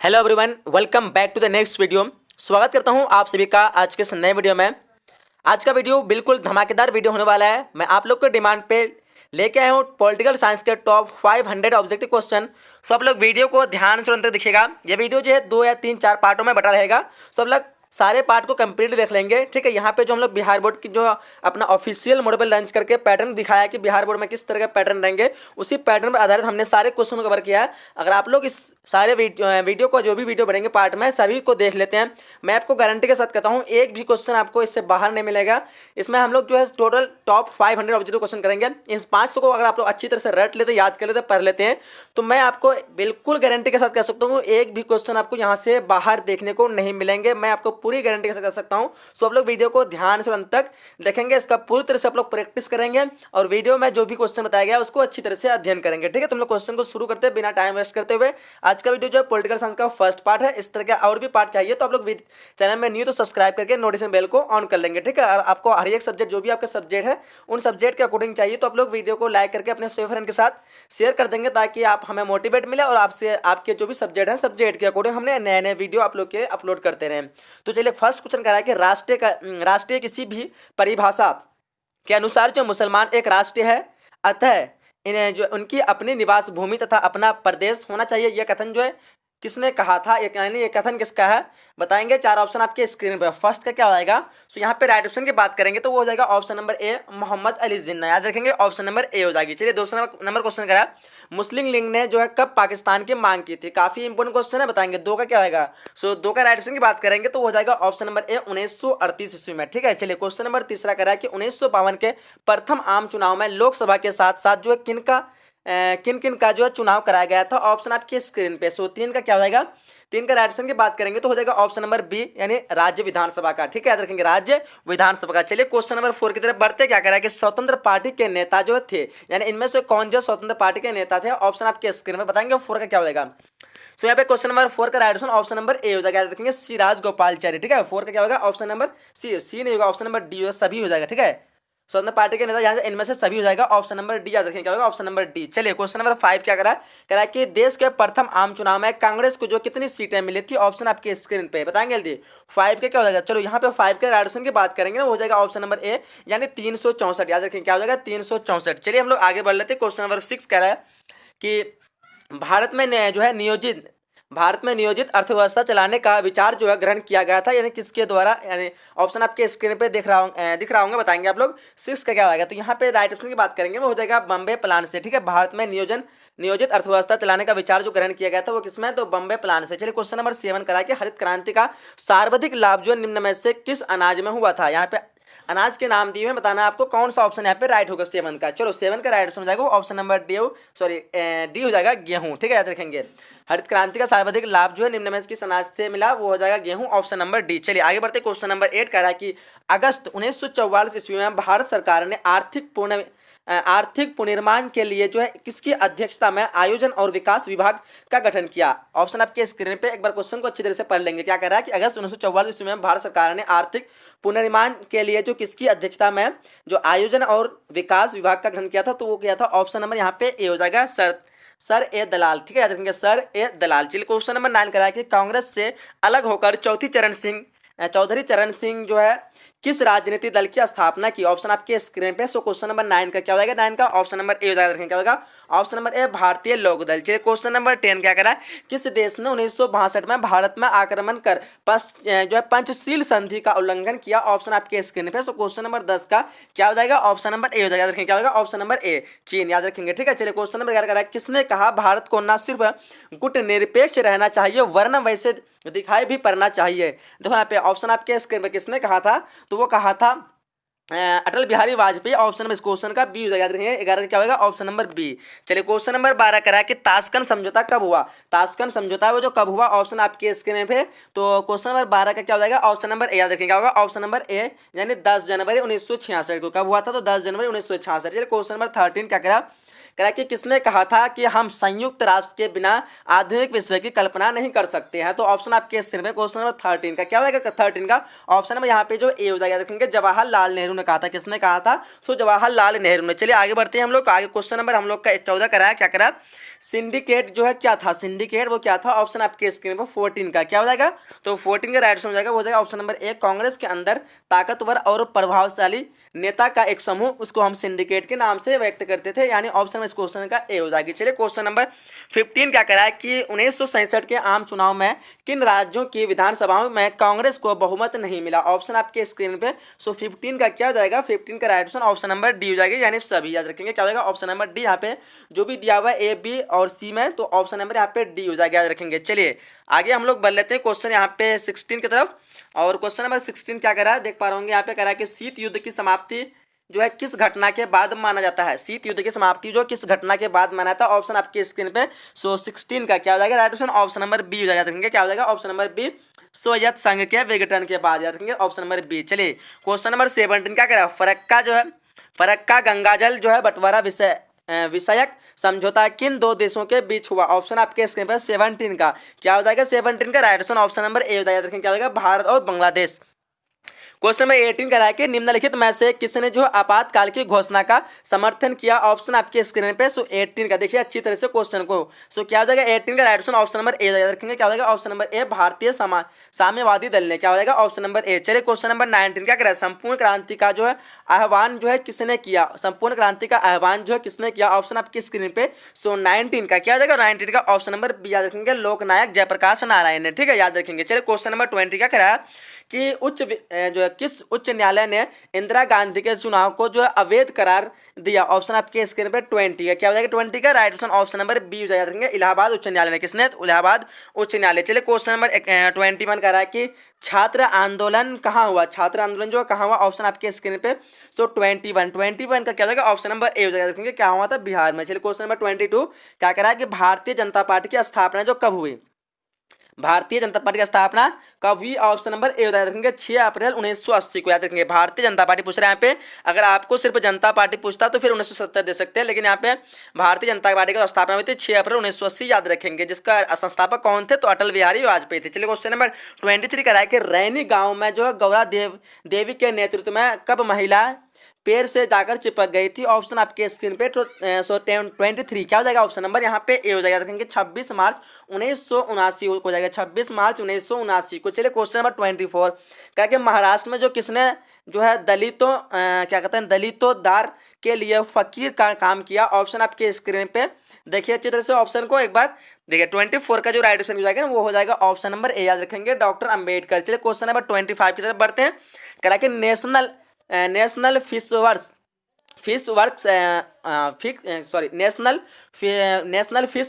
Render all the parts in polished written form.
Hello everyone, welcome back to the next video. स्वागत करता हूं आप सभी का आज के इस नए वीडियो में। आज का वीडियो बिल्कुल धमाकेदार वीडियो होने वाला है। मैं आप लोग के डिमांड पे लेके आया हूं पॉलिटिकल साइंस के टॉप 500 ऑब्जेक्टिव क्वेश्चन। सब लोग वीडियो को ध्यान से अंत तक देखिएगा। ये वीडियो जो है 2 या 3 4 पार्टों में बटा रहेगा। सब लोग सारे पार्ट को कंप्लीटली देख लेंगे, ठीक है। यहाँ पे जो हम लोग बिहार बोर्ड की जो अपना ऑफिशियल मोड पर लॉन्च करके पैटर्न दिखाया कि बिहार बोर्ड में किस तरह के पैटर्न रहेंगे, उसी पैटर्न पर आधारित हमने सारे क्वेश्चन को कवर किया है। अगर आप लोग इस सारे वीडियो को जो भी वीडियो बनेंगे पार्ट में सभी को देख लेते हैं, मैं आपको गारंटी के साथ कहता हूँ एक भी क्वेश्चन आपको इससे बाहर नहीं मिलेगा। इसमें हम लोग जो है टोटल टॉप 500 ऑब्जेक्टिव क्वेश्चन करेंगे। इन 500 को अगर आप लोग अच्छी तरह से रट लेते, याद कर लेते, पढ़ लेते हैं, तो मैं आपको बिल्कुल गारंटी के साथ कह सकता हूँ एक भी क्वेश्चन आपको यहाँ से बाहर देखने को नहीं मिलेंगे। मैं आपको पूरी गारंटी के साथ कह सकता हूँ। सो आप लोग वीडियो को ध्यान से अंत तक देखेंगे, इसका पूरी तरह से आप लोग प्रैक्टिस करेंगे और वीडियो में जो भी क्वेश्चन बताया गया उसको अच्छी तरह से अध्ययन करेंगे, ठीक है। तुम लोग क्वेश्चन को शुरू करते हैं बिना टाइम वेस्ट करते हुए। आज का वीडियो जो है पॉलिटिकल साइंस का फर्स्ट पार्ट है। इस तरह का और भी पार्ट चाहिए तो आप लोग चैनल में न्यू तो सब्सक्राइब करके नोटिफिकेशन बेल को ऑन कर लेंगे, ठीक है। और आपको हर एक सब्जेक्ट जो भी आपका सब्जेक्ट है उन सब्जेक्ट के अकॉर्डिंग चाहिए तो आप लोग वीडियो को लाइक करके अपने फ्रेंड के साथ शेयर कर देंगे ताकि आप हमें मोटिवेट मिले और आपसे आपके जो भी सब्जेक्ट है सब्जेक्ट के अकॉर्डिंग हमने नए नए वीडियो आप लोग के अपलोड करते रहें। तो चलिए फर्स्ट क्वेश्चन कह रहा है कि राष्ट्रीय किसी भी परिभाषा के अनुसार जो मुसलमान एक राष्ट्र है, अतः इन्हें जो उनकी अपनी निवास भूमि तथा अपना प्रदेश होना चाहिए। यह कथन जो है किसने कहा था, यानी ये कथन किसका है बताएंगे। 4 ऑप्शन आपके स्क्रीन पर। फर्स्ट का क्या हो जाएगा, सो यहाँ पे राइट ऑप्शन की बात करेंगे तो वो हो जाएगा option number A, Mohammad Ali Jinnah. याद रखेंगे ऑप्शन नंबर ए हो जाएगी। चलिए दूसरा नंबर क्वेश्चन करा, मुस्लिम लीग ने जो है कब पाकिस्तान की मांग की थी। काफी इंपोर्टेंट क्वेश्चन है, बताएंगे। 2 का क्या होगा, सो 2 का राइट ऑप्शन की बात करेंगे तो वो हो जाएगा ऑप्शन नंबर ए, 1938 ईस्वी में, ठीक है। चलिए क्वेश्चन नंबर तीसरा करा कि 1952 के प्रथम आम चुनाव में लोकसभा के साथ साथ जो है किन किन का जो है चुनाव कराया गया था। ऑप्शन आपके स्क्रीन पे। सो 3 का क्या हो जाएगा, 3 का राइट ऑप्शन की बात करेंगे तो हो जाएगा ऑप्शन नंबर बी, यानी राज्य विधानसभा का, ठीक है। याद रखेंगे राज्य विधानसभा का। चलिए क्वेश्चन नंबर 4 की तरफ बढ़ते। क्या करा कि स्वतंत्र पार्टी के नेता जो थे, यानी इनमें से कौन जो स्वतंत्र पार्टी के नेता थे। ऑप्शन आपके स्क्रीन में बताएंगे। 4 का क्या हो जाएगा, तो यहाँ पे क्वेश्चन नंबर 4 का राइट ऑप्शन नंबर ए हो जाएगा। याद रखेंगे सी राजगोपालचारी, ठीक है। 4 का क्या होगा, ऑप्शन नंबर सी नहीं होगा, ऑप्शन नंबर डी होगा, सभी हो जाएगा, ठीक है। स्वतंत्र पार्टी के नेता यहाँ से इनमें से सभी हो जाएगा, ऑप्शन नंबर डी। याद रखें क्या होगा, ऑप्शन नंबर डी। चलिए क्वेश्चन नंबर 5 क्या करा है कि देश के प्रथम आम चुनाव में कांग्रेस को जो कितनी सीटें मिली थी। ऑप्शन आपके स्क्रीन पे बताएंगे जल्दी। 5 के क्या हो जाएगा, चलो यहाँ पे 5 के राइट ऑप्शन की बात करेंगे ना, वो हो जाएगा ऑप्शन नंबर ए, यानी 364। याद रखें क्या हो जाएगा, 364। चलिए हम लोग आगे बढ़ लेते हैं। क्वेश्चन नंबर 6 कह रहा है कि भारत में नियोजित अर्थव्यवस्था चलाने का विचार जो है ग्रहण किया गया था, यानी किसके द्वारा। यानी ऑप्शन आपके स्क्रीन पे दिख रहा होंगे, बताएंगे आप लोग। 6 का क्या होगा, तो यहाँ पे राइट ऑप्शन की बात करेंगे वो हो जाएगा बम्बे प्लान से, ठीक है। भारत में नियोजित अर्थव्यवस्था चलाने का विचार जो ग्रहण किया गया था वो किसमें, तो बम्बे प्लान से। चलिए क्वेश्चन नंबर 7 करा कि हरित क्रांति का सर्वाधिक लाभ जो निम्न में से किस अनाज में हुआ था। यहाँ पे अनाज के नाम दिए हुए, बताना आपको कौन सा ऑप्शन यहाँ पे राइट होगा 7 का। चलो 7 का राइट ऑप्शन हो जाएगा ऑप्शन नंबर डी हो जाएगा, गेहूं, ठीक है। याद रखेंगे हरित क्रांति का सर्वाधिक लाभ जो है निम्न में से किस अनाज से मिला, वो हो जाएगा गेहूं, ऑप्शन नंबर डी। चलिए आगे बढ़ते। क्वेश्चन नंबर 8 कह रहा है कि अगस्त 1944 ईस्वी में भारत सरकार ने आर्थिक पुनर्निर्माण के लिए जो है किसकी अध्यक्षता में आयोजन और विकास विभाग का गठन किया। ऑप्शन आपके स्क्रीन पे। एक बार क्वेश्चन को अच्छी तरह से पढ़ लेंगे। क्या कह रहा है कि अगस्त 1944 ईस्वी में भारत सरकार ने आर्थिक पुनर्निर्माण के लिए जो किसकी अध्यक्षता में जो आयोजन और विकास विभाग का गठन किया था, तो वो किया था ऑप्शन नंबर यहाँ पे ए हो जाएगा, सर ए दलाल, ठीक है। याद रखेंगे सर ए दलाल। चलिए क्वेश्चन नंबर 9 करा है कि कांग्रेस से अलग होकर चौधरी चरण सिंह जो है किस राजनीतिक दल की स्थापना की। ऑप्शन आपके स्क्रीन पे। सो क्वेश्चन नंबर 9 का क्या हो जाएगा, 9 का ऑप्शन नंबर ए हो जाएगा, क्या होगा ऑप्शन नंबर ए, भारतीय लोक दल। चलिए क्वेश्चन नंबर 10 क्या करा है, किस देश ने 1962 में भारत में आक्रमण कर जो है पंचशील संधि का उल्लंघन किया। ऑप्शन आपके स्क्रीन पे। सो क्वेश्चन नंबर 10 का क्या हो जाएगा, ऑप्शन नंबर ए हो जाएगा। याद रखेंगे क्या होगा, ऑप्शन नंबर ए, चीन। याद रखेंगे, ठीक है। चलिए क्वेश्चन नंबर 11 करा है, किसने कहा भारत को न सिर्फ गुटनिरपेक्ष रहना चाहिए वरना वैसे दिखाई भी पड़ना चाहिए। देखो यहाँ पे ऑप्शन आपके स्क्रीन पे किसने कहा था, तो वो कहा था अटल बिहारी वाजपेयी। ऑप्शन नंबर इस क्वेश्चन का बी हो जाएगा। 11 का क्या होगा, ऑप्शन नंबर बी। चलिए क्वेश्चन नंबर 12 करा है कि ताशकंद समझौता कब हुआ। ताशकंद समझौता वो जो कब हुआ, ऑप्शन आपके स्क्रीन पे। तो क्वेश्चन नंबर 12 का क्या हो जाएगा, ऑप्शन नंबर ए। याद रखेंगे क्या होगा, ऑप्शन नंबर ए, यानी 10 जनवरी 1966 को कब हुआ था, तो 10 जनवरी 1966। चलिए क्वेश्चन नंबर 13 क्या करा कह रहा है कि किसने कहा था कि हम संयुक्त राष्ट्र के बिना आधुनिक विश्व की कल्पना नहीं कर सकते हैं। तो ऑप्शन आपके स्क्रीन पे क्वेश्चन नंबर 13 का क्या होगा, 13 का ऑप्शन नंबर यहाँ पे जो ए हो जाएगा, देखेंगे जवाहरलाल नेहरू ने कहा था। किसने कहा था? सो जवाहरलाल नेहरू ने। चलिए आगे बढ़ते हैं हम लोग। आगे क्वेश्चन नंबर हम लोग का 14 करा है, क्या करा? सिंडिकेट जो है क्या था? सिंडिकेट वो क्या था? ऑप्शन आपके स्क्रीन पर 14 का क्या हो जाएगा? तो 14 का राइट आंसर हो जाएगा, वो हो जाएगा ऑप्शन नंबर ए, कांग्रेस के अंदर ताकतवर और प्रभावशाली नेता का एक समूह, उसको हम सिंडिकेट के नाम से व्यक्त करते थे, यानी ऑप्शन इस क्वेश्चन का ए हो जाएगी। चलिए क्वेश्चन नंबर 15 क्या करा है कि 1967 के आम चुनाव में किन राज्यों की विधानसभाओं में कांग्रेस को बहुमत नहीं मिला? ऑप्शन आपके स्क्रीन पे। सो 15 का क्या हो जाएगा? 15 का right answer option number D हो जाएगा, यानी सभी याद रखेंगे। क्या हो जाएगा? Option number D. यहाँ पे जो भी दिया हुआ है ए, बी और सी में, तो ऑप्शन नंबर यहाँ पे डी हो जाएगा, याद रखेंगे। चलिए आगे हम लोग बढ़ लेते हैं क्वेश्चन यहाँ पे 16 की तरफ। और क्वेश्चन नंबर 16 क्या करा है, देख पा रहे होंगे यहाँ पे करा है कि शीत युद्ध की समाप्ति जो है किस घटना के बाद माना जाता है? शीत युद्ध की समाप्ति जो किस घटना के बाद माना था? ऑप्शन आपके स्क्रीन पे। सो 16 का क्या हो जाएगा? Right answer option number B हो जाएगा, देखेंगे क्या हो जाएगा? ऑप्शन नंबर बी, सोवियत संघ के विघटन के बाद, याद रखेंगे ऑप्शन नंबर बी। चलिए क्वेश्चन नंबर 17 क्या करा? फरक्का जो है, फरक्का गंगाजल जो है बंटवारा विषयक समझौता किन दो देशों के बीच हुआ? ऑप्शन आपके स्क्रीन पर 17 का क्या हो जाएगा? 17 का राइट आंसर ऑप्शन नंबर ए हो जाएगा, देखेंगे क्या हो जाएगा? भारत और बांग्लादेश। क्वेश्चन नंबर 18 करा है कि निम्नलिखित में से किसने जो आपातकाल की घोषणा का समर्थन किया? ऑप्शन आपके स्क्रीन पे। सो 18 का देखिए अच्छी तरह से क्वेश्चन को। सो क्या हो जाएगा? 18 का राइट आंसर ऑप्शन नंबर ए रखेंगे, क्या हो जाएगा? ऑप्शन नंबर ए, भारतीय साम्यवादी दल ने। क्या हो जाएगा? ऑप्शन नंबर ए। चलिए क्वेश्चन नंबर 19 क्या करा? संपूर्ण क्रांति का जो है आह्वान जो है किसने किया? संपूर्ण क्रांति का आह्वान जो है किसने किया? ऑप्शन आपकी स्क्रीन पे। सो 19 का क्या हो जाएगा? 19 का ऑप्शन नंबर बी याद रखेंगे, लोकनायक जयप्रकाश नारायण ने। ठीक है, याद रखेंगे। चलिए क्वेश्चन नंबर 20 क्या करा कि जो है किस उच्च न्यायालय ने इंदिरा गांधी के चुनाव को जो है अवैध करार दिया? ऑप्शन आपके स्क्रीन पे 20 का क्या हो जाएगा? 20 का right answer option number B हो जाएगा, देखेंगे इलाहाबाद उच्च न्यायालय ने। किसने? इलाहाबाद उच्च न्यायालय। चलिए क्वेश्चन नंबर 21 कह रहा है कि छात्र आंदोलन कहाँ हुआ? छात्र आंदोलन जो कहाँ हुआ? ऑप्शन आपके स्क्रीन पे। सो 21 का क्या हो जाएगा? ऑप्शन नंबर ए हो जाएगा, देखेंगे क्या हुआ था? बिहार में। चलिए क्वेश्चन नंबर 22 क्या कह रहा है कि भारतीय जनता पार्टी की स्थापना जो कब हुई? भारतीय जनता पार्टी की स्थापना कब हुई? ऑप्शन नंबर ए याद रखेंगे 6 अप्रैल 1980 को, याद रखेंगे। भारतीय जनता पार्टी पूछ रहे हैं यहाँ पे। अगर आपको सिर्फ जनता पार्टी पूछता तो फिर 1970 दे सकते हैं, लेकिन यहाँ पे भारतीय जनता पार्टी की स्थापना हुई थी 6 अप्रैल 1980, याद रखेंगे। जिसका संस्थापक कौन थे? तो अटल बिहारी वाजपेयी थे। चलिए क्वेश्चन नंबर 23 का है कि रैनी गांव में जो है गौरा देवी के नेतृत्व में कब महिला पेड़ से जाकर चिपक गई थी? ऑप्शन आपके स्क्रीन पे। तो 23 क्या हो जाएगा? ऑप्शन नंबर यहाँ पे ए हो जाएगा, देखेंगे 26 मार्च 1979 हो जाएगा, 26 मार्च 1979 को। चलिए क्वेश्चन नंबर 24 क्या कि महाराष्ट्र में जो किसने जो है दलितों क्या कहते हैं दलितोद्धार के लिए फकीर का काम किया? ऑप्शन आपके स्क्रीन पे देखिए अच्छी तरह से ऑप्शन को एक बार देखिए। 24 का जो राइट आंसर हो जाएगा ना, वो हो जाएगा ऑप्शन नंबर ए, याद रखेंगे डॉक्टर अंबेडकर। चलिए क्वेश्चन नंबर 25 की तरफ बढ़ते हैं। कह कि नेशनल फिश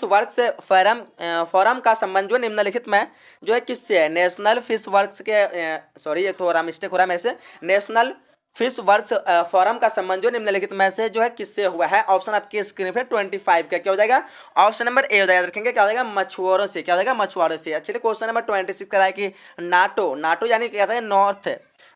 वर्क्स फोरम का संबंध जो निम्नलिखित में जो है किससे है? नेशनल फिश वर्क्स के सॉरी ये थोड़ा मिस्टेक हो रहा है मेरे से। नेशनल फिश वर्क्स फोरम का संबंध जो निम्नलिखित में से जो है किससे हुआ है? ऑप्शन आपके स्क्रीन पे 25 का क्या हो जाएगा? ऑप्शन नंबर ए हो जाएगा, रखेंगे क्या हो जाएगा? मछुआरों से। क्या हो जाएगा? मछुआरों से। चलिए क्वेश्चन नंबर 26 करा है कि नाटो यानी क्या कहते हैं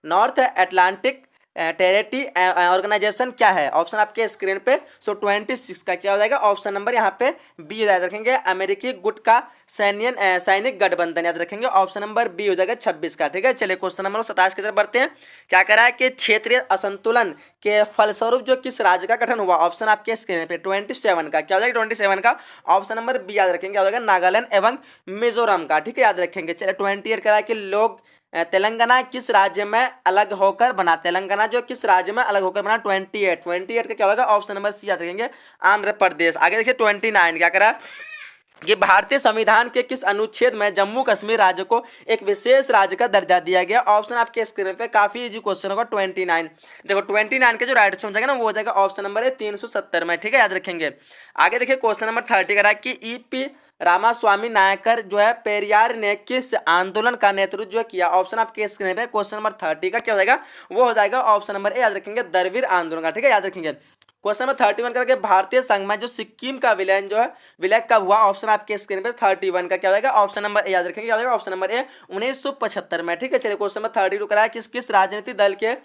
नॉर्थ अटलांटिक टेरिटरी ऑर्गेनाइजेशन क्या है? ऑप्शन आपके स्क्रीन पे। सो 26 का क्या हो जाएगा? ऑप्शन नंबर यहाँ पे बी याद रखेंगे, अमेरिकी गुट का सैनिक गठबंधन, याद रखेंगे ऑप्शन नंबर बी हो जाएगा 26 का। ठीक है, चलिए क्वेश्चन नंबर 27 की तरफ बढ़ते हैं। क्या कह रहा है कि क्षेत्रीय असंतुलन के फलस्वरूप जो किस राज्य का गठन हुआ? ऑप्शन आपके स्क्रीन पे 27 का क्या हो जाएगा? 27 का ऑप्शन नंबर बी याद रखेंगे, क्या हो जाएगा? नागालैंड एवं मिजोरम का। ठीक है, याद रखेंगे। चलिए 28 कह रहा है कि लोग तेलंगाना किस राज्य में अलग होकर बना? तेलंगाना जो किस राज्य में अलग होकर बना? 28 का क्या होगा? ऑप्शन नंबर सी याद रखेंगे, आंध्र प्रदेश। आगे देखिए 29 क्या करा कि भारतीय संविधान के किस अनुच्छेद में जम्मू कश्मीर राज्य को एक विशेष राज्य का दर्जा दिया गया? ऑप्शन आपके स्क्रीन पे। काफी इजी क्वेश्चन होगा 29। देखो 29 के जो राइट आंसर हो जाएगा ना, वो हो जाएगा ऑप्शन नंबर है 370 में। ठीक है, याद रखेंगे। आगे देखिए क्वेश्चन नंबर 30 करा कि ईपी रामास्वामी नायकर जो है पेरियार ने किस आंदोलन का नेतृत्व जो किया? ऑप्शन आपके स्क्रीन पे। क्वेश्चन नंबर 30 का क्या हो जाएगा? वो हो जाएगा ऑप्शन नंबर ए, याद रखेंगे द्रविड़ आंदोलन का। ठीक है, याद रखेंगे। क्वेश्चन नंबर 31 करके भारतीय संघ में जो सिक्किम का विलय कब हुआ? ऑप्शन आपके स्क्रीन पे 31 का क्या हो जाएगा? ऑप्शन नंबर ए, याद रखेंगे क्या हो जाएगा? ऑप्शन नंबर ए 1975 में। ठीक है, चलिए क्वेश्चन नंबर 32 करा है किस राजनीतिक दल के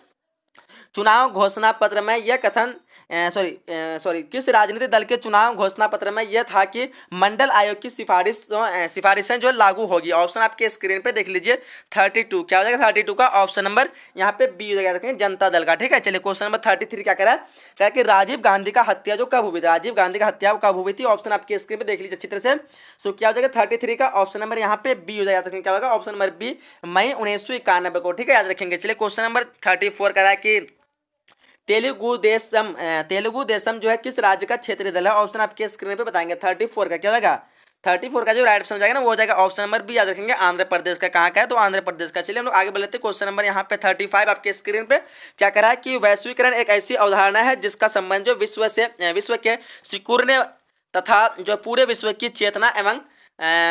चुनाव घोषणा पत्र में यह कथन किस राजनीतिक दल के चुनाव घोषणा पत्र में यह था कि मंडल आयोग की सिफारिशें जो लागू होगी। ऑप्शन आपके स्क्रीन पे देख लीजिए 32, क्या हो जाएगा 32 का ऑप्शन नंबर यहाँ पे बी हो जाएगा, देखेंगे जनता दल का। ठीक है, चलिए क्वेश्चन नंबर 33 क्या करा क्या कि राजीव गांधी का हत्या जो कब हुई थी, राजीव गांधी का हत्या कब हुई थी। ऑप्शन आपके स्क्रीन पे देख लीजिए अच्छी तरह से। सो क्या हो जाएगा 33 का ऑप्शन नंबर यहाँ पे बी हो जाएगा, क्या होगा ऑप्शन नंबर बी, मई 1991 को। ठीक है, याद रखेंगे। चलिए क्वेश्चन नंबर 34 करा कि तेलुगु देशम जो है किस राज्य का क्षेत्रीय दल है। ऑप्शन आपके स्क्रीन पे बताएंगे। 34 का क्या होगा, 34 का जो राइट ऑप्शन हो जाएगा ना वो हो जाएगा ऑप्शन नंबर बी, याद रखेंगे। आंध्र प्रदेश का कहाँ का है, तो आंध्र प्रदेश का। चलिए हम लोग आगे बढ़ते हैं। क्वेश्चन नंबर यहाँ पे 35 आपके स्क्रीन पे क्या करा है कि वैश्वीकरण एक ऐसी अवधारणा है जिसका संबंध जो विश्व के सिकुड़ने तथा जो पूरे विश्व की चेतना एवं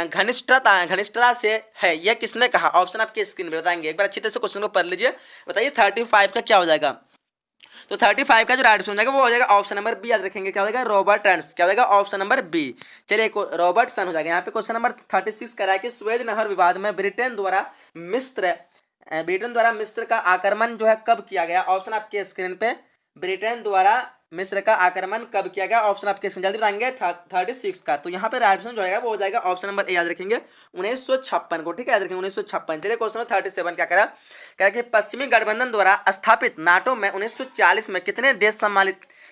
घनिष्ठता से है, यह किसने कहा। ऑप्शन आपके स्क्रीन पे बताएंगे। एक बार अच्छी तरह से क्वेश्चन को पढ़ लीजिए, बताइए 35 का क्या हो जाएगा। तो 35 का जो राइट ऑप्शन हो जाएगा वो हो जाएगा ऑप्शन नंबर बी, याद रखेंगे। क्या हो जाएगा रॉबर्टसन, क्या हो जाएगा ऑप्शन नंबर बी। चलिए रॉबर्टसन हो जाएगा। यहाँ पे क्वेश्चन नंबर 36 करा है कि स्वेज नहर विवाद में ब्रिटेन द्वारा मिस्र का आक्रमण जो है कब किया गया। ऑप्शन आपके स्क्रीन पे ब्रिटेन द्वारा मिस्र का आक्रमण कब किया गया। ऑप्शन आपके स्क्रीन जल्दी बताएंगे 36 का। तो यहाँ पे राइट ऑप्शन जो है वो हो जाएगा ऑप्शन नंबर ए, याद रखेंगे 1956 को। ठीक है, याद रखेंगे 1956। चलिए क्वेश्चन नंबर 37 क्या करा कि पश्चिमी गठबंधन द्वारा स्थापित नाटो में 1940 में कितने देश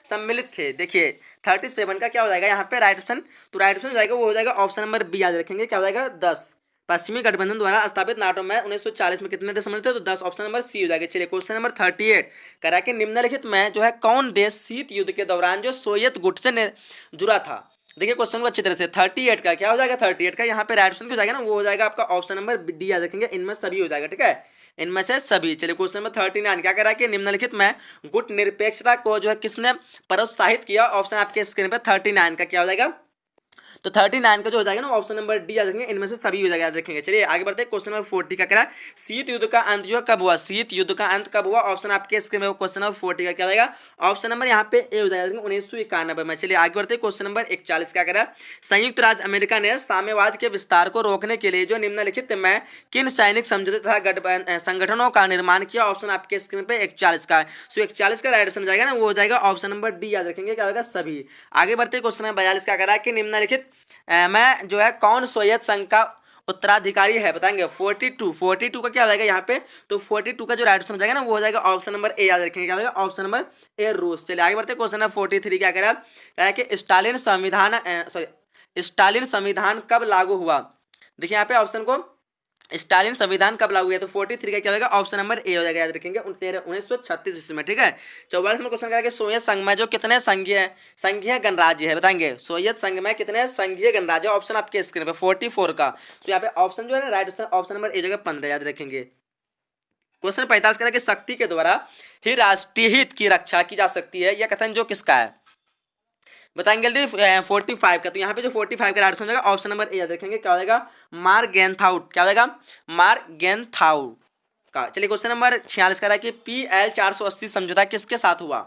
सम्मिलित थे। देखिए 37 का क्या हो जाएगा यहाँ पे राइट ऑप्शन, तो राइट ऑप्शन हो जाएगा वो हो जाएगा ऑप्शन नंबर बी, याद रखेंगे। क्या हो जाएगा 10। पश्चिमी गठबंधन द्वारा स्थापित नाटो में 1940 में कितने देश सम्मिलित थे, तो 10 ऑप्शन नंबर सी हो जाएगा। चलिए क्वेश्चन नंबर 38 करा कि निम्नलिखित में जो है कौन देश शीत युद्ध के दौरान जो सोवियत गुट से जुड़ा था। देखिए क्वेश्चन को अच्छी तरह से 38 का क्या हो जाएगा, 38 का यहाँ पे राइट ऑप्शन हो जाएगा ना वो हो जाएगा आपका ऑप्शन नंबर डी, याद रखेंगे। इनमें सभी हो जाएगा। ठीक है, इनमें से सभी। चलिए क्वेश्चन नंबर 39 क्या करा कि निम्नलिखित में गुट निरपेक्षता को जो है किसने प्रोत्साहित किया। ऑप्शन आपके स्क्रीन पे 39 का क्या हो जाएगा, तो 39 का जो हो जाएगा ना ऑप्शन नंबर डी, याद रखेंगे। इनमें से सभी हो जाएगा, याद रखेंगे। चलिए आगे बढ़ते हैं। क्वेश्चन नंबर 40 का करा शीत युद्ध का अंत जो है कब हुआ, शीत युद्ध का अंत कब हुआ। ऑप्शन आपके स्क्रीन में क्वेश्चन नंबर 40 का क्या हो जाएगा ऑप्शन नंबर यहाँ पे ए हो जाएगा 1991 में। चलिए आगे बढ़ते हैं। क्वेश्चन नंबर 41 क्या करा संयुक्त राज्य अमेरिका ने साम्यवाद के विस्तार को रोकने के लिए जो निम्नलिखित में किन सैनिक समझौते तथा संगठनों का निर्माण किया। ऑप्शन आपके स्क्रीन पे 41 का। सो 41 का राइट ऑप्शन जाएगा ना वो हो जाएगा ऑप्शन नंबर डी, याद रखेंगे। क्या होगा सभी। आगे बढ़ते हैं। क्वेश्चन नंबर 42 क्या करा कि निम्नलिखित मैं जो है कौन सोवियत संघ का उत्तराधिकारी है, बताएंगे। 42 का क्या हो जाएगा यहाँ पे, तो 42 का जो राइट ऑप्शन हो जाएगा ना वो हो जाएगा ऑप्शन नंबर ए, याद रखेंगे। क्या होगा ऑप्शन नंबर ए रूस। चलिए आगे बढ़ते हैं। क्वेश्चन नंबर 43 क्या करा कि स्टालिन संविधान कब लागू हुआ। देखिए यहाँ पे ऑप्शन को स्टालिन संविधान कब लागू हुआ, तो 43 का क्या होगा ऑप्शन नंबर ए हो जाएगा, याद रखेंगे। 1936 ईस्वी में। ठीक है, 44 में क्वेश्चन करेंगे सोवियत संघ में जो कितने संघीय गणराज्य है, बताएंगे। सोवियत संघ में कितने संघीय गणराज्य। ऑप्शन आपके स्क्रीन पे 44 का। तो यहाँ पे ऑप्शन जो है ना राइट ऑप्शन नंबर ए जगह 15, याद रखेंगे। क्वेश्चन 45 करें कि शक्ति के द्वारा ही राष्ट्रीय हित की रक्षा की जा सकती है, यह कथन जो किसका है, बताएंगे जल्दी। 45 का, तो यहाँ पे जो 45 का राइट हो जाएगा ऑप्शन नंबर ए, याद रखेंगे। क्या हो जाएगा मार्गेनथाउ, क्या हो जाएगा मार्गेनथाउ का। चलिए क्वेश्चन नंबर 46 का कि PL 480 समझौता किसके साथ हुआ।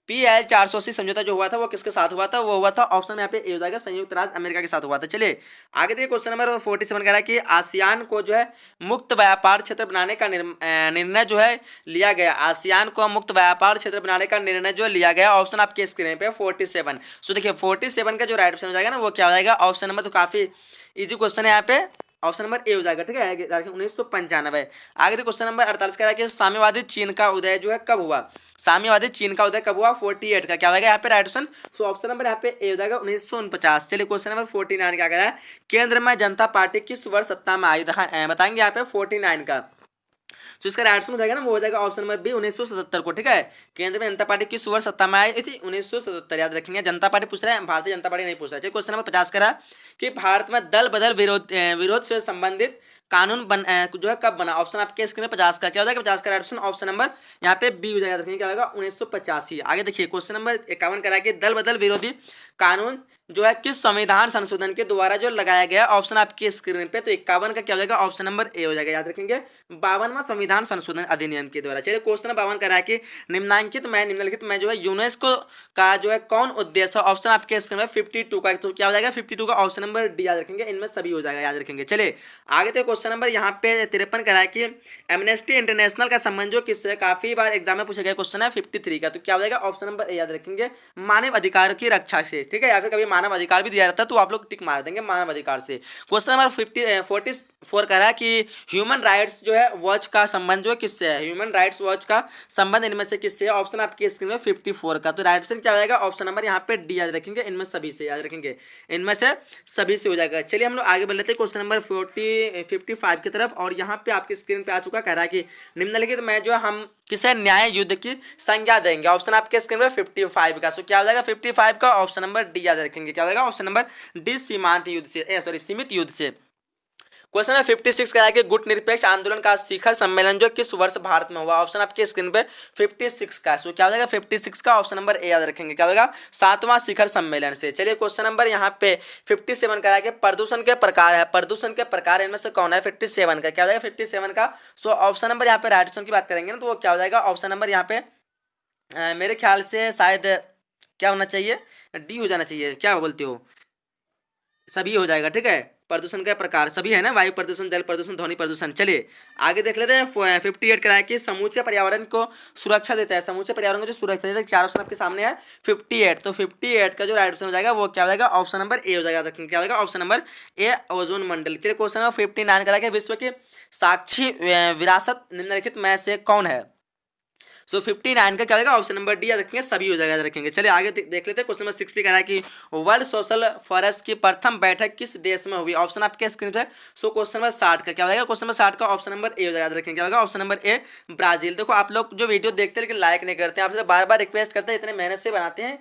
PL 480 समझौता जो हुआ था वो किसके साथ हुआ था, वो हुआ था ऑप्शन में यहाँ पे ए हो जाएगा संयुक्त राज्य अमेरिका के साथ हुआ था। चलिए आगे देखिए। क्वेश्चन नंबर 47 कह रहा है कि आसियान को जो है मुक्त व्यापार क्षेत्र बनाने का निर्णय जो है लिया गया। आसियान को मुक्त व्यापार क्षेत्र बनाने का निर्णय जो लिया गया। ऑप्शन आपके स्क्रीन पे 47। सो देखिए 47 का जो राइट ऑप्शन हो जाएगा ना वो क्या हो जाएगा ऑप्शन नंबर, तो काफी इजी क्वेश्चन है यहाँ पे, ऑप्शन नंबर ए हो जाएगा। ठीक है, 1995। आगे क्वेश्चन नंबर 48 का है कि साम्यवादी चीन का उदय जो है कब हुआ। साम्यवादी चीन का उदय कब हुआ, 48 का क्या हो जाएगा यहाँ पे right option. So option number यहाँ पे ए हो जाएगा 1949। चलिए क्वेश्चन नंबर 49 क्या कह रहा है केंद्र में जनता पार्टी किस वर्ष सत्ता में आई, बताएंगे यहाँ पे 49 का। तो इसका राइट आंसर हो जाएगा ना वो हो जाएगा ऑप्शन नंबर बी 1977 को। ठीक है, केंद्र में जनता पार्टी किस वर्ष सत्ता में आई थी, 1977, याद रखेंगे। जनता पार्टी पूछ रहा है, भारतीय जनता पार्टी नहीं पूछ रहा है। क्वेश्चन नंबर 50 करा कि भारत में दल बदल विरोध से संबंधित कानून जो है कब बना। ऑप्शन आपके स्क्रीन पे 50 का क्या हो जाएगा, 50 का राइट ऑप्शन ऑप्शन नंबर यहाँ पे बी हो जाएगा, रखेंगे क्या होगा 1985। आगे देखिए क्वेश्चन नंबर 51 करा कि दल बदल विरोधी कानून जो है किस संविधान संशोधन के द्वारा जो लगाया गया ऑप्शन आपकी स्क्रीन पे, तो 51 का क्या हो जाएगा, ऑप्शन नंबर ए हो जाएगा, याद रखेंगे 52वां संविधान संशोधन अधिनियम के द्वारा। चलिए क्वेश्चन 52 कह रहा है कि निम्नलिखित में जो है यूनेस्को का जो है कौन उद्देश्य, ऑप्शन आपके स्क्रीन में 52 का, तो क्या हो जाएगा 52 का ऑप्शन नंबर डी याद रखेंगे, इनमें सभी हो जाएगा, याद रखेंगे। चलिए आगे तो क्वेश्चन नंबर यहाँ पे 53 कह रहा है कि एमनेस्टी इंटरनेशनल का संबंध जो किससे, काफी बार एग्जाम में पूछा गया क्वेश्चन है 53 का, तो क्या हो जाएगा ऑप्शन नंबर ए याद रखेंगे, मानव अधिकार की रक्षा से, ठीक है, या फिर कभी मानव अधिकार भी दिया जाता है तो आप लोग टिक मार देंगे मानव अधिकार से। क्वेश्चन नंबर 44 कह रहा है कि ह्यूमन राइट्स जो है वॉच का संबंध जो है किससे है, ह्यूमन राइट्स वॉच का संबंध इनमें से किससे है, ऑप्शन आपकी स्क्रीन में 54 का, तो राइट ऑप्शन क्या हो जाएगा, ऑप्शन नंबर यहाँ पे डी याद रखेंगे, इनमें सभी से, याद रखेंगे इनमें से सभी से हो जाएगा। चलिए हम लोग आगे बढ़ लेते हैं क्वेश्चन नंबर 55 की तरफ, और यहाँ पे आपकी स्क्रीन पे आ चुका, कह रहा है कि निम्नलिखित में जो हम किसे न्याय युद्ध की संज्ञा देंगे, ऑप्शन आपके स्क्रीन पे 55 का, सो क्या हो जाएगा 55 का ऑप्शन नंबर डी याद रखेंगे, क्या हो जाएगा ऑप्शन नंबर डी, सीमांत युद्ध से, सीमित युद्ध से। क्वेश्चन है 56 का है कि गुट निरपेक्ष आंदोलन का शिखर सम्मेलन जो किस वर्ष भारत में हुआ, ऑप्शन आपके स्क्रीन पे 56 का, सो क्या हो जाएगा 56 का ऑप्शन नंबर ए याद रखेंगे, क्या होगा 7वां शिखर सम्मेलन से। चलिए क्वेश्चन नंबर यहाँ पे 57 का है कि प्रदूषण के प्रकार है, प्रदूषण के प्रकार इनमें से कौन है, 57 का, क्या हो जाएगा 57 का, सो ऑप्शन नंबर यहाँ पे राइट ऑप्शन की बात करेंगे ना, तो वो क्या हो जाएगा ऑप्शन नंबर यहाँ पे मेरे ख्याल से शायद क्या होना चाहिए, डी हो जाना चाहिए, क्या बोलते हो, सभी हो जाएगा, ठीक है, प्रदूषण का प्रकार सभी है ना, वायु प्रदूषण, जल प्रदूषण, ध्वनि प्रदूषण। चलिए आगे देख लेते हैं 58 कह रहा है कि समूचे पर्यावरण को सुरक्षा देता है, समूचे पर्यावरण को जो सुरक्षा देता है, चार ऑप्शन आपके सामने है 58, तो 58 का जो राइट ऑप्शन हो जाएगा वो क्या हो जाएगा ऑप्शन नंबर ए हो जाएगा, क्या होगा ऑप्शन नंबर ए, ओजोन मंडल। चलिए क्वेश्चन नंबर 59 कह रहा है कि विश्व की साक्षी विरासत निम्नलिखित में से कौन है, सो 59 का क्या होगा ऑप्शन नंबर डी याद रखेंगे, सभी हो जाएगा, याद रखेंगे। चलिए आगे देख लेते हैं क्वेश्चन नंबर 60 कह रहा है कि वर्ल्ड सोशल फॉरेस्ट की प्रथम बैठक किस देश में हुई, ऑप्शन आपके स्क्रीन पे, सो क्वेश्चन नंबर 60 का क्या हो जाएगा, क्वेश्चन नंबर 60 का ऑप्शन नंबर ए हो जाएगा, याद रखेंगे, क्या होगा ऑप्शन नंबर ए, ब्राजील। देखो आप लोग जो वीडियो देखते हैं लेकिन लाइक नहीं करते हैं, आपसे बार बार रिक्वेस्ट करते हैं, इतने मेहनत से बनाते हैं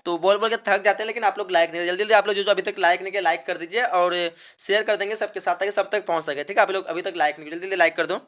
तो बोल बोल के थक जाते हैं, लेकिन आप लोग लाइक नहीं, जल्दी जल्दी आप लोग जो अभी तक लाइक नहीं किया लाइक कर दीजिए और शेयर कर देंगे सबके साथ ताकि सब तक पहुंच सके, ठीक है, आप लोग अभी तक लाइक नहीं, जल्दी जल्दी लाइक कर दो।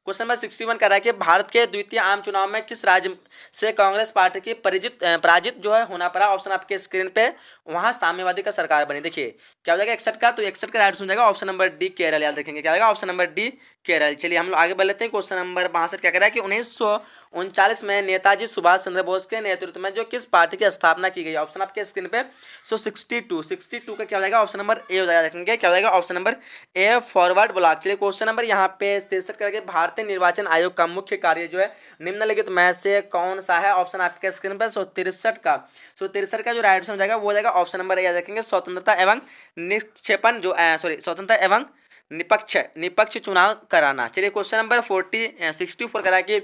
क्वेश्चन नंबर 61 कह रहा है कि भारत के द्वितीय आम चुनाव में किस राज्य से कांग्रेस पार्टी की पराजित जो है होना पड़ा, ऑप्शन आपके स्क्रीन पे, वहां साम्यवादी का सरकार बनी। देखिए क्या हो जाएगा 61 का, तो 61 का राइट सुन जाएगा ऑप्शन नंबर डी केरल, याद रखेंगे, क्या होगा ऑप्शन नंबर डी केरल। चलिए हम लोग आगे बढ़ लेते हैं क्वेश्चन नंबर 62 क्या कह रहा है कि 1939 में नेताजी सुभाष चंद्र बोस के नेतृत्व में जो किस पार्टी की स्थापना की गई, ऑप्शन आपके स्क्रीन पे, सो 62 का क्या हो जाएगा ऑप्शन नंबर ए हो जाएगा, रखेंगे क्या हो जाएगा ऑप्शन नंबर ए, फॉरवर्ड ब्लॉक। चलिए क्वेश्चन नंबर यहाँ पे 63 करके भारतीय निर्वाचन आयोग का मुख्य कार्य जो है निम्नलिखित में से कौन सा है, ऑप्शन आपके स्क्रीन पर, सो 63 का जो राइट ऑप्शन हो जाएगा वो हो जाएगा ऑप्शन नंबर ए, याद रखेंगे, स्वतंत्रता एवं निक्षेपण जो स्वतंत्रता एवं निपक्ष चुनाव कराना। चलिए क्वेश्चन नंबर 64 करा कि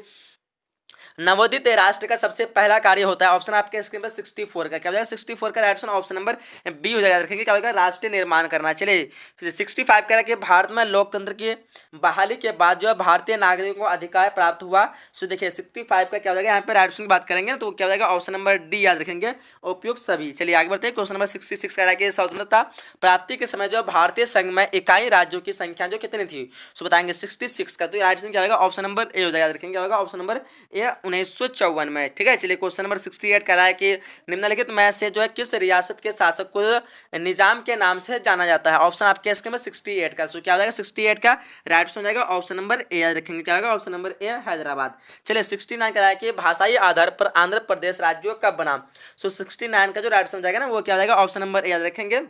नवोदित राष्ट्र का सबसे पहला कार्य होता है, ऑप्शन आपके स्क्रीन पर 64 का क्या हो जाएगा 64 का right option option number B हो जाएगा, रखेंगे क्या होगा राष्ट्रीय निर्माण करना। चलिए 65 कह रहा है कि भारत में लोकतंत्र की बहाली के बाद जो है भारतीय नागरिकों को अधिकार प्राप्त हुआ, सो देखिए 65 का क्या हो जाएगा, यहाँ पे राइट ऑप्शन की बात करेंगे तो क्या हो जाएगा ऑप्शन नंबर डी याद रखेंगे, उपयुक्त सभी। चलिए आगे बढ़ते हैं क्वेश्चन नंबर 66 कह रहा है कि स्वतंत्रता प्राप्ति के समय जो भारतीय संघ में इकाई राज्यों की संख्या जो कितनी थी, सो बताएंगे 66 का, तो राइट ऑप्शन क्या होगा ऑप्शन नंबर ए हो जाएगा, याद रखेंगे क्या होगा ऑप्शन नंबर ए 1954 में, ठीक है। चलिए क्वेश्चन नंबर 68 कह रहा है कि निम्नलिखित में से जो है किस रियासत के शासक को निजाम के नाम से जाना जाता है, ऑप्शन आपके इसके में 68 का, सो क्या हो जाएगा 68 का राइट ऑप्शन हो जाएगा ऑप्शन नंबर ए, याद रखेंगे क्या होगा ऑप्शन नंबर ए, हैदराबाद। चलिए 69 कह रहा है कि भाषाई आधार पर आंध्र प्रदेश राज्यों कब बना, सो 69 का जो राइट ऑप्शन हो जाएगा ना वो क्या हो जाएगा ऑप्शन नंबर ए, याद रखेंगे,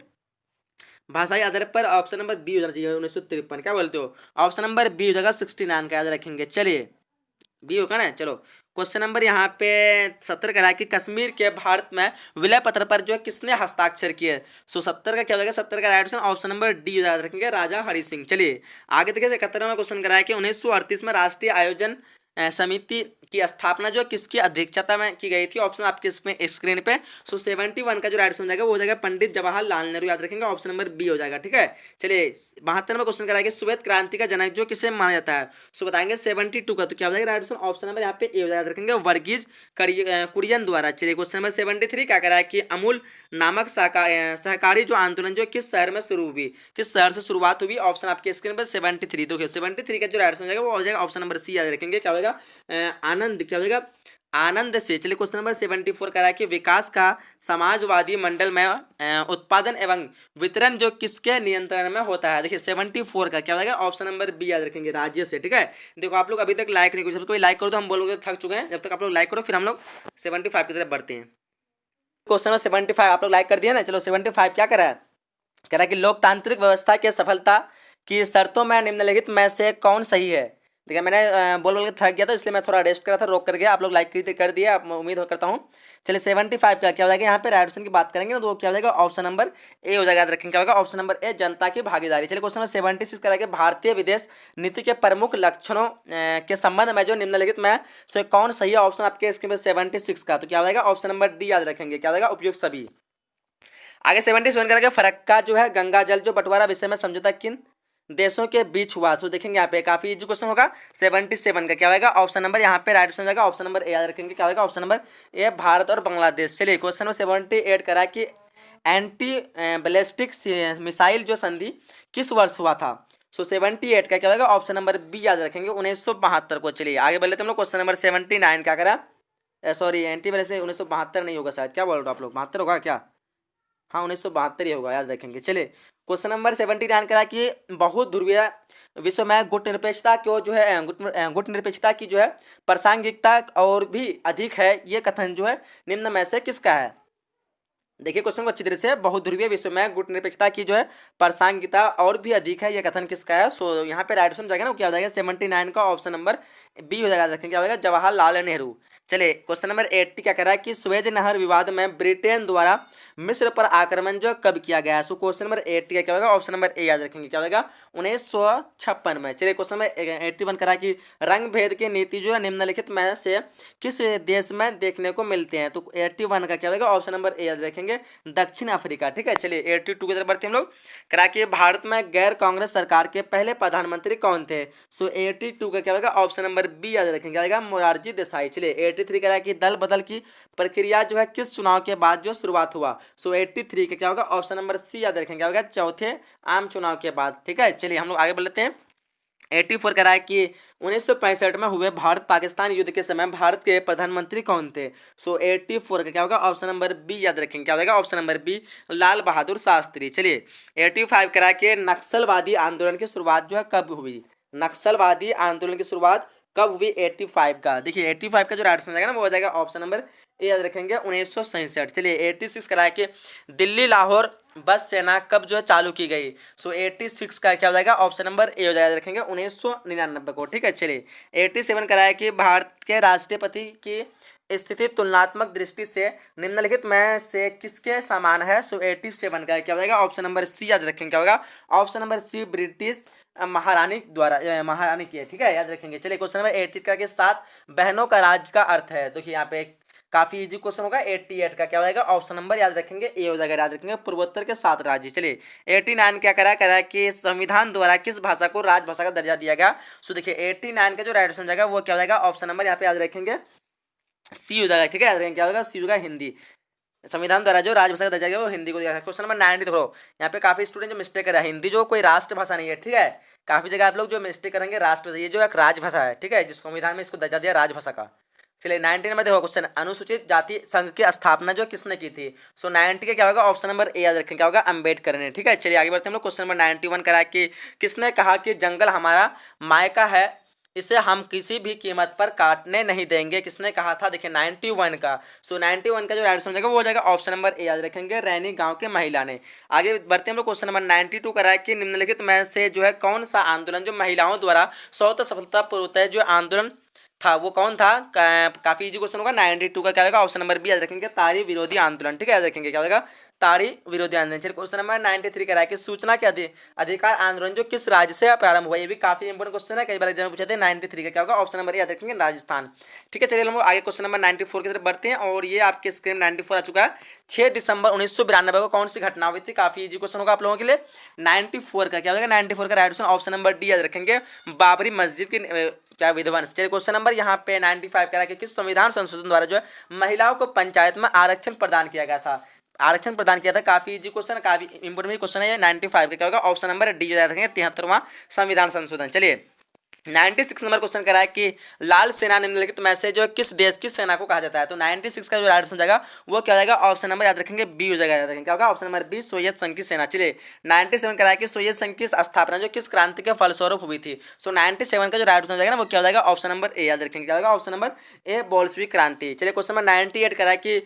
भाषाई आधार पर ऑप्शन नंबर बी हो जाना चाहिए 1953, क्या बोलते हो ऑप्शन नंबर बी हो जाएगा 69 का, याद रखेंगे। चलिए बी होगा ना। चलो क्वेश्चन नंबर यहाँ पे 70 कह रहा है कि कश्मीर के भारत में विलय पत्र पर जो है किसने हस्ताक्षर किए, सो 70 का क्या हो जाएगा 70 का right option option number D याद रखेंगे, राजा हरि सिंह। चलिए आगे देखिए 71वां क्वेश्चन कह रहा है कि 1938 में राष्ट्रीय आयोजन समिति की स्थापना जो किसकी अध्यक्षता में की गई थी, ऑप्शन आपके स्क्रीन पे, सो 71 का जो राइट ऑप्शन हो जाएगा वो हो जाएगा पंडित जवाहरलाल नेहरू, याद रखेंगे ऑप्शन नंबर बी हो जाएगा, ठीक है। चलिए 72वां क्वेश्चन कराएंगे श्वेत क्रांति का जनक जो किसे माना जाता है, सो बताएंगे 72 का, तो क्या हो जाएगा राइट ऑप्शन ऑप्शन नंबर यहाँ पे ए हो जाएगा, याद रखेंगे वर्गीज कुरियन द्वारा। चलिए क्वेश्चन नंबर 73 क्या करा है कि अमूल नामक सहकारी जो आंदोलन जो किस शहर में शुरू हुई, किस शहर से शुरुआत हुई, ऑप्शन आपके स्क्रीन पर 73, तो 73 का जो राइट ऑप्शन हो जाएगा वो हो जाएगा ऑप्शन नंबर सी, याद रखेंगे क्या होगा आनंद, क्या हो जाएगा आनंद से। चलिए क्वेश्चन नंबर 74 करा कि विकास का समाजवादी मंडल में उत्पादन एवं वितरण जो किसके नियंत्रण में होता है। देखिए 74 का क्या हो जाएगा, ऑप्शन नंबर बी याद रखेंगे, राज्य से। ठीक है, देखो आप लोग अभी तक लाइक नहीं करो, कोई लाइक करो तो हम बोलोगे थक चुके हैं। जब तक आप लोग लाइक करो फिर हम लोग 75 की तरफ बढ़ते हैं। क्वेश्चन नंबर 75 आप लोग लाइक कर दिया ना। चलो 75 क्या करा है, कह रहा है कि लोकतांत्रिक व्यवस्था की सफलता की शर्तों में निम्नलिखित में से कौन सही है। देखिए मैंने बोल बोल के थक गया था, इसलिए मैं थोड़ा रेस्ट करा था, रोक कर गया। आप लोग लाइक कर दिए, आप उम्मीद करता हूँ। चलिए 75 का क्या हो जाएगा, यहाँ पे राइट ऑप्शन की बात करेंगे ना तो क्या हो जाएगा, ऑप्शन नंबर ए हो जाएगा। याद रखेंगे क्या होगा, ऑप्शन नंबर ए, जनता की भागीदारी। चलिए क्वेश्चन नंबर 76 करेंगे, भारतीय विदेश नीति के प्रमुख लक्षणों के संबंध में जो निम्नलिखित में से कौन सही है। ऑप्शन आपके स्क्रीन पर 76 का, तो क्या हो जाएगा, ऑप्शन नंबर डी याद रखेंगे, क्या हो जाएगा, उपयुक्त सभी। आगे 77 करेंगे, फरक का जो है गंगा जल जो बंटवारा विषय में समझौता किन देशों के बीच हुआ। तो देखेंगे यहाँ पे काफी इजी क्वेश्चन होगा। 77 का क्या होगा, ऑप्शन नंबर यहाँ पे राइट ऑप्शन जाएगा, ऑप्शन नंबर ए याद रखेंगे, क्या होगा, ऑप्शन नंबर ए, भारत और बांग्लादेश। चलिए क्वेश्चन नंबर 78 करा कि एंटी बैलिस्टिक मिसाइल जो संधि किस वर्ष हुआ था। सो 78 का क्या होगा, ऑप्शन नंबर बी याद रखेंगे, 1972 को। चलिए आगे बढ़ लेते हम लोग। क्वेश्चन नंबर 79 क्या करा, सॉरी एंटी बैलिस्टिक 1972 नहीं होगा शायद, क्या बोल रहे हो आप लोग, 72 होगा क्या, हाँ 1972 ही होगा, याद रखेंगे। चलिए क्वेश्चन नंबर 79 करा कि बहुत ध्रुवीय विश्व में गुट निरपेक्षता को जो है गुट निरपेक्षता की जो है प्रासंगिकता और भी अधिक है, ये कथन जो है निम्न में से किसका है। देखिए क्वेश्चन को अच्छी तरह से, बहुत ध्रुवीय विश्व में गुट निरपेक्षता की जो है प्रासंगिकता और भी अधिक है, ये कथन किसका है। सो यहाँ पे राइट ऑप्शन जाएगा ना, क्या हो जाएगा, 79 का ऑप्शन नंबर बी हो जाएगा, रखेंगे क्या होगा, जवाहरलाल नेहरू। चलिए क्वेश्चन नंबर 80 क्या कह रहा है कि स्वेज नहर विवाद में ब्रिटेन द्वारा मिस्र पर आक्रमण जो कब किया गया है। सो क्वेश्चन नंबर 80 का क्या होगा, ऑप्शन नंबर ए याद रखेंगे, क्या होगा, 1956 में। चलिए क्वेश्चन नंबर 81 करा कि रंग भेद की नीति जो है निम्नलिखित में से किस देश में देखने को मिलते हैं। तो 81 का क्या होगा, ऑप्शन नंबर ए याद रखेंगे, दक्षिण अफ्रीका। ठीक है, चलिए 82 की तरफ बढ़ते हम लोग। करा कि भारत में गैर कांग्रेस सरकार के पहले प्रधानमंत्री कौन थे। सो 82 का क्या होगा, ऑप्शन नंबर बी याद रखेंगे, क्या होगा, मोरारजी देसाई। चलिए 83 करा कि दल बदल की प्रक्रिया जो है किस चुनाव के बाद जो शुरुआत हुआ। सो 83 का क्या होगा, ऑप्शन नंबर सी याद रखेंगे, क्या होगा, चौथे आम चुनाव के बाद। ठीक है, चलिए हम लोग आगे बढ़ लेते हैं। 84 करा है कि 1965 में हुए भारत पाकिस्तान युद्ध के समय भारत के प्रधानमंत्री कौन थे। सो 84 का क्या होगा, ऑप्शन नंबर बी याद रखेंगे, क्या होगा, option number B, Lal Bahadur Shastri. चलिए 85 करा के नक्सलवादी आंदोलन की शुरुआत जो है कब हुई। नक्सलवादी आंदोलन की शुरुआत कब हुई 85 का। देखिए 85 का जो राइट आंसर जाएगा ना वो हो जाएगा ऑप्शन नंबर ए याद रखेंगे, 1967। चलिए 86 कराया कि दिल्ली लाहौर बस सेना कब जो है चालू की गई। सो 86 का क्या हो जाएगा, ऑप्शन नंबर ए हो जाएगा, रखेंगे 1999 को। ठीक है, चलिए 87 कराया कि भारत के राष्ट्रपति की स्थिति तुलनात्मक दृष्टि से निम्नलिखित में से किसके समान है। सो 87 का क्या हो जाएगा, ऑप्शन नंबर सी याद रखेंगे, क्या होगा, ऑप्शन नंबर सी, ब्रिटिश महारानी द्वारा महारानी की है। ठीक है, याद रखेंगे। चलिए क्वेश्चन नंबर 88 का के 7 बहनों का राज्य का अर्थ है। देखिए यहाँ पे काफी इजी क्वेश्चन होगा। 88 का क्या हो जाएगा, ऑप्शन नंबर याद रखेंगे ए हो जाएगा, याद रखेंगे पूर्वोत्तर के 7 राज्य। चलिए 89 क्या करा है कि संविधान द्वारा किस भाषा को राजभाषा का दर्जा दिया गया। सो देखिए 89 का जो राइट आंसर जाएगा वो क्या हो जाएगा, ऑप्शन नंबर यहाँ पे याद रखेंगे सी हो जाएगा। ठीक है, याद रखेंगे क्या होगा, सी होगा हिंदी। संविधान द्वारा जो राजभाषा का दर्जा दिया वो हिंदी को दिया है। क्वेश्चन नंबर 90 देखो, यहाँ पे काफी स्टूडेंट जो मिस्टेक कर रहा है, हिंदी जो कोई राष्ट्रभाषा नहीं है। ठीक है, काफी जगह आप लोग जो मिस्टेक करेंगे राष्ट्रभाषा, ये जो एक राजभाषा है। ठीक है, जिस संविधान में इसको दर्जा दिया राजभाषा का। चलिए 19 में देखो क्वेश्चन, अनुसूचित जाति संघ की स्थापना जो किसने की थी। सो 90 का क्या होगा, ऑप्शन नंबर ए याद रखेंगे, क्या होगा, अम्बेडकर ने। ठीक है, चलिए आगे बढ़ते हैं हम लोग। क्वेश्चन नंबर 91 करा कि किसने कहा कि जंगल हमारा मायका है, इसे हम किसी भी कीमत पर काटने नहीं देंगे। किसने कहा था, देखिए 91 का। सो 91 का जो राइट आंसर वो हो जाएगा ऑप्शन नंबर ए याद रखेंगे, रैनी गांव के महिला ने। आगे बढ़ते हैं हम लोग। क्वेश्चन नंबर 92 करा है कि निम्नलिखित में से जो है कौन सा आंदोलन जो महिलाओं द्वारा स्वतः सफलतापूर्वक जो आंदोलन था वो कौन था। काफी इजी क्वेश्चन होगा। 92 का क्या होगा, ऑप्शन नंबर बी याद रखेंगे, तारी विरोधी आंदोलन। ठीक है, याद रखेंगे क्या होगा, तारी विरोधी आंदोलन। चलिए क्वेश्चन नंबर 93 करा है कि सूचना के अधिकार आंदोलन जो किस राज्य से प्रारंभ हुआ। ये भी काफी इंपोर्टेंट क्वेश्चन है, कई बार एग्जाम में पूछे थे। 93 का क्या होगा, ऑप्शन नंबर याद रखेंगे, राजस्थान। ठीक है, चलिए हम लोग आगे क्वेश्चन नंबर 94 की तरफ बढ़ते हैं और ये आपके स्क्रीन 94 आ चुका है। 6 दिसंबर 1992 को कौन सी घटना हुई थी। काफी इजी क्वेश्चन होगा आप लोगों के लिए। 94 का क्या होगा, 94 का राइट ऑप्शन नंबर डी याद रखेंगे, बाबरी मस्जिद की क्या विध्वंस। चलिए क्वेश्चन नंबर यहाँ पे 95 कह रहा है कि किस संविधान संशोधन द्वारा जो है महिलाओं को पंचायत में आरक्षण प्रदान किया गया था। आरक्षण प्रदान किया था। काफी इजी क्वेश्चन, काफी इंपोर्टेंट क्वेश्चन है ये। 95 का क्या होगा, ऑप्शन नंबर डी याद रखेंगे, 73वां संविधान संशोधन। चलिए 96 नंबर क्वेश्चन कह रहा है कि लाल सेना निम्नलिखित में से जो किस देश की सेना को कहा जाता है। तो 96 का जो राइट ऑप्शन जाएगा वो क्या हो जाएगा, ऑप्शन नंबर याद रखेंगे बी हो जाएगा, याद रखेंगे क्या होगा, ऑप्शन नंबर बी, सोवियत संघ की सेना। चलिए 97 कह रहा है कि सोवियत संघ की स्थापना जो किस क्रांति के फलस्वरूप हुई थी। सो 97 का जो राइट ऑप्शन जाएगा ना वो क्या हो जाएगा, ऑप्शन नंबर ए, याद रखेंगे क्या होगा, ऑप्शन नंबर ए, बोल्शेविक क्रांति। चलिए क्वेश्चन नंबर 98 कह रहा है कि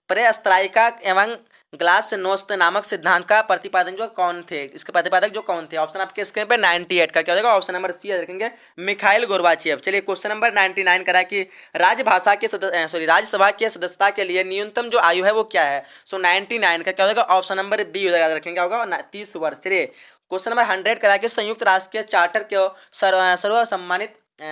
पेरेस्त्राइका एवं ग्लासनोस्त नामक सिद्धांत का प्रतिपादन जो कौन थे, इसके प्रतिपादक जो कौन थे। ऑप्शन आपके स्क्रीन पे 98 का क्या हो जाएगा, ऑप्शन नंबर सी रखेंगे, मिखाइल गोर्बाचेव। चलिए क्वेश्चन नंबर 99 करा कि राज्यसभा की सदस्यता के लिए न्यूनतम जो आयु है वो क्या है। सो 99 का क्या हो जाएगा, ऑप्शन नंबर बी हो जाएगा, याद रखेंगे क्या होगा, 30 वर्ष। चलिए क्वेश्चन नंबर 100 करा कि संयुक्त राष्ट्र के चार्टर को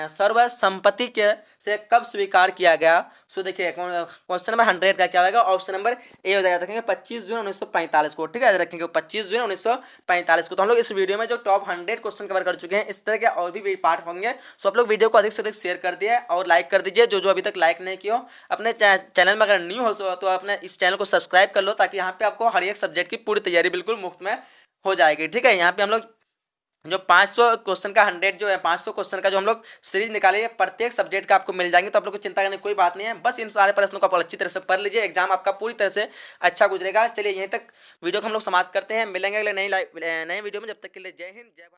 सर्वसम्मति के से कब स्वीकार किया गया। सो देखिए क्वेश्चन नंबर 100 का क्या होगा, ऑप्शन नंबर ए हो जाएगा, रखेंगे 25 जून 1945 को। ठीक है, रखेंगे 25 जून 1945 को। तो हम लोग इस वीडियो में जो टॉप 100 क्वेश्चन कवर कर चुके हैं, इस तरह के और भी पार्ट होंगे। सो आप लोग वीडियो को अधिक से अधिक शेयर कर दिए और लाइक कर दीजिए, जो अभी तक लाइक नहीं किया हो। अपने चैनल में अगर न्यू हो तो अपने इस चैनल को सब्सक्राइब कर लो, ताकि यहाँ पे आपको हर एक सब्जेक्ट की पूरी तैयारी बिल्कुल मुफ्त में हो जाएगी। ठीक है, यहाँ पे हम लोग जो 500 क्वेश्चन का 100 जो है 500 क्वेश्चन का जो हम लोग सीरीज निकाले हैं, प्रत्येक सब्जेक्ट का आपको मिल जाएंगे। तो आप लोग को चिंता करने की कोई बात नहीं है, बस इन सारे प्रश्नों को आप अच्छी तरह से पढ़ लीजिए, एग्जाम आपका पूरी तरह से अच्छा गुजरेगा। चलिए यहीं तक वीडियो को हम लोग समाप्त करते हैं, मिलेंगे अगले नई वीडियो में। जब तक के लिए जय हिंद, जय भारत।